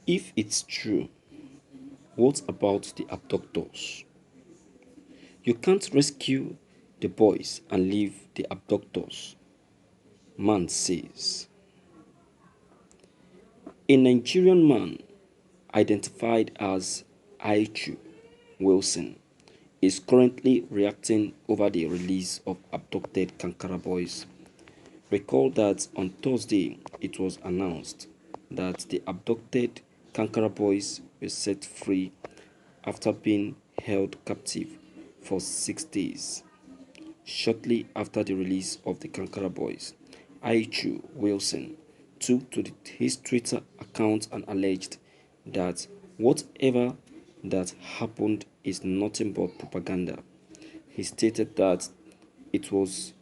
If it's true, what about the abductors? You can't rescue the boys and leave the abductors, man says. A Nigerian man identified as Aichu Wilson is currently reacting over the release of abducted Kankara boys. Recall that on Thursday it was announced that the abducted Kankara boys were set free after being held captive for 6 days. Shortly after the release of the Kankara boys, Aichu Wilson took to his Twitter account and alleged that whatever that happened is nothing but propaganda. He stated that it was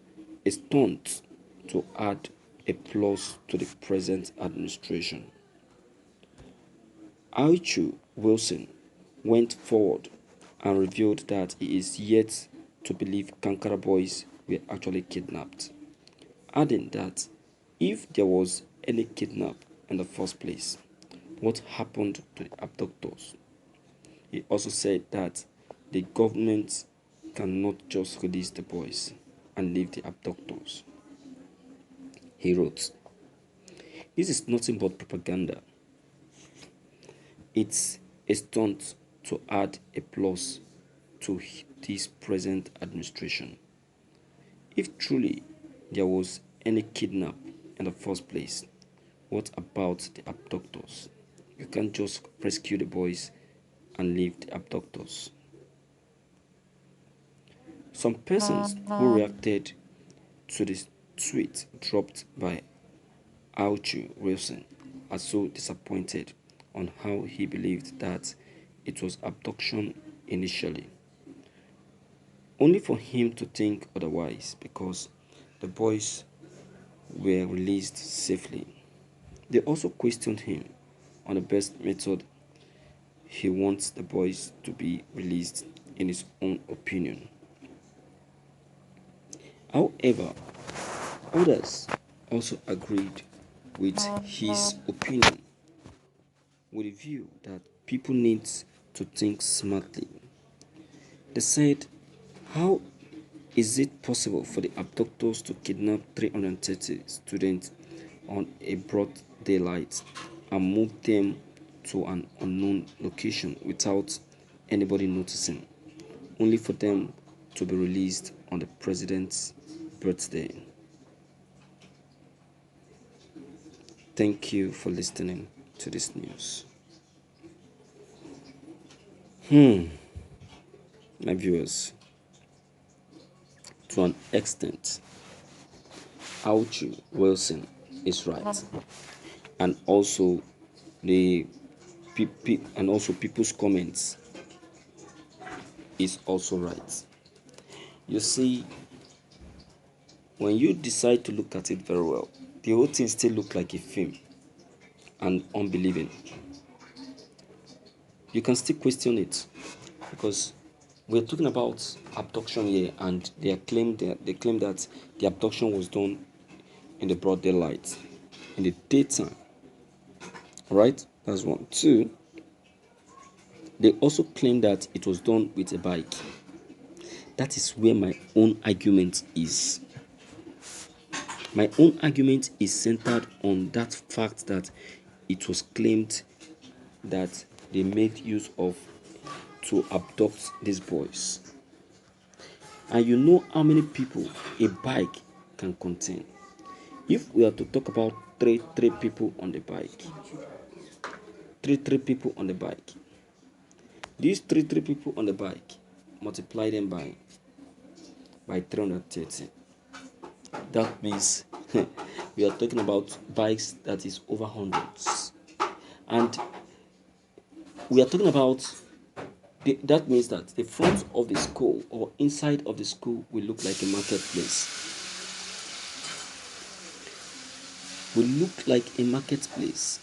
a stunt to add a plus to the present administration. Aichu Wilson went forward and revealed that he is yet to believe Kankara boys were actually kidnapped, adding that if there was any kidnap in the first place, what happened to the abductors? He also said that the government cannot just release the boys and leave the abductors. He wrote, "This is nothing but propaganda. It's a stunt to add a plus to this present administration. If truly there was any kidnap in the first place, what about the abductors? You can't just rescue the boys and leave the abductors." Some persons who reacted to this tweet dropped by Aichu Wilson are so disappointed on how he believed that it was abduction initially, only for him to think otherwise because the boys were released safely. They also questioned him on the best method he wants the boys to be released in his own opinion. However, others also agreed with his opinion, with the view that people need to think smartly. They said, how is it possible for the abductors to kidnap 330 students on a broad daylight and move them to an unknown location without anybody noticing, only for them to be released on the president's birthday? Thank you for listening to this news. My viewers, to an extent, Aichu Wilson is right, and also people's comments is also right. You see, when you decide to look at it very well, the whole thing still looks like a film and unbelieving. You can still question it because we're talking about abduction here, and they claim that the abduction was done in the broad daylight, in the daytime. Right? That's one. Two, they also claim that it was done with a bike. That is where my own argument is. My own argument is centered on that fact that it was claimed that they made use of to abduct these boys. And you know how many people a bike can contain. If we are to talk about three people on the bike, three people on the bike, these three people on the bike, multiply them by 330. That means we are talking about bikes that is over hundreds, and we are talking about that means that the front of the school or inside of the school will look like a marketplace. Will look like a marketplace,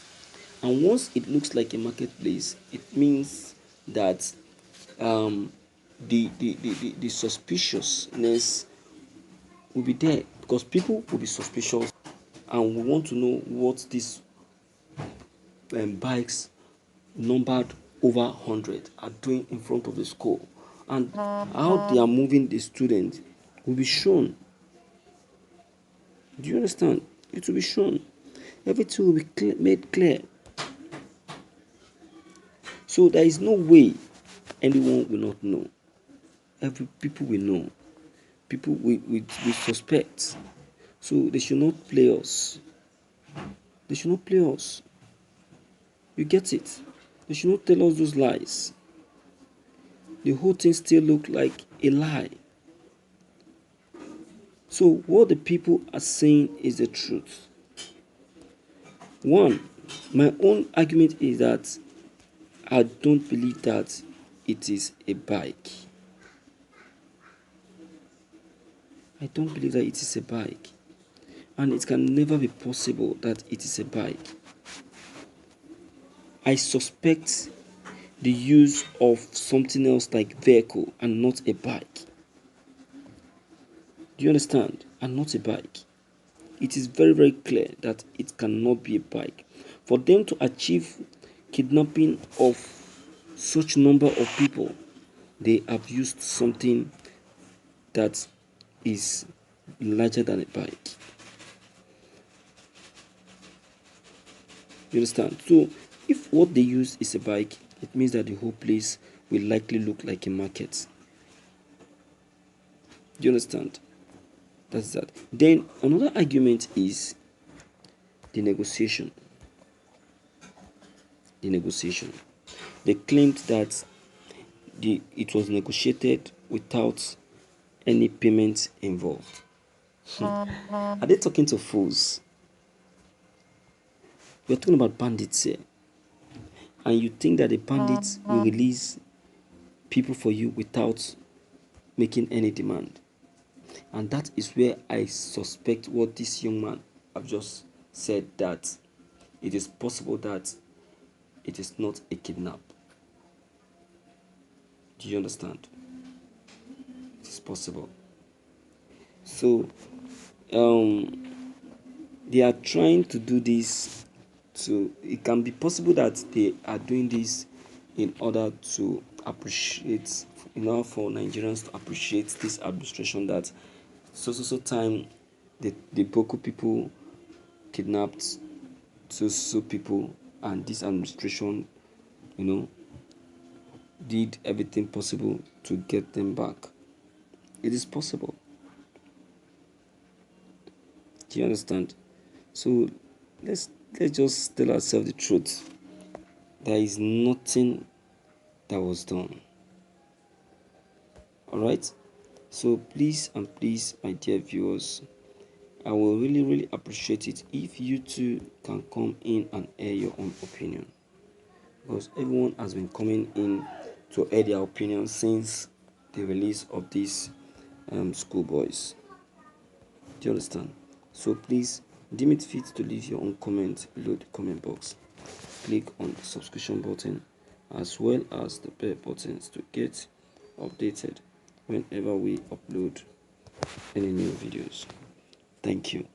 and once it looks like a marketplace, it means that the suspiciousness will be there, because people will be suspicious and we want to know what these bikes numbered over 100 are doing in front of the school, and how they are moving the students will be shown. Do you understand? It will be shown. Everything will be made clear. So there is no way anyone will not know. Every people will know. People will suspect. So they should not play us. They should not play us. You get it? They should not tell us those lies. The whole thing still look like a lie. So what the people are saying is the truth. One, my own argument is that I don't believe that it is a bike. I don't believe that it is a bike. And it can never be possible that it is a bike. I suspect the use of something else like vehicle and not a bike. Do you understand? And not a bike. It is very, very clear that it cannot be a bike. For them to achieve kidnapping of such number of people, they have used something that is larger than a bike. You understand? So if what they use is a bike, it means that the whole place will likely look like a market. Do you understand? That's that. Then another argument is the negotiation. The negotiation. They claimed that it was negotiated without any payment involved. Are they talking to fools? We're talking about bandits here. And you think that the bandits will release people for you without making any demand. And that is where I suspect what this young man have just said, that it is possible that it is not a kidnap. Do you understand? It is possible. So they are trying to do this. So it can be possible that they are doing this in order to appreciate, in order for Nigerians to appreciate this administration, that so time the Boko people kidnapped so people, and this administration, did everything possible to get them back. It is possible. Do you understand? So let's just tell ourselves the truth. There is nothing that was done. Alright? So please, my dear viewers, I will really appreciate it if you too can come in and air your own opinion, because everyone has been coming in to air their opinion since the release of these schoolboys. Do you understand? So please deem it fit to leave your own comment below the comment box. Click on the subscription button as well as the bell buttons to get updated whenever we upload any new videos. Thank you.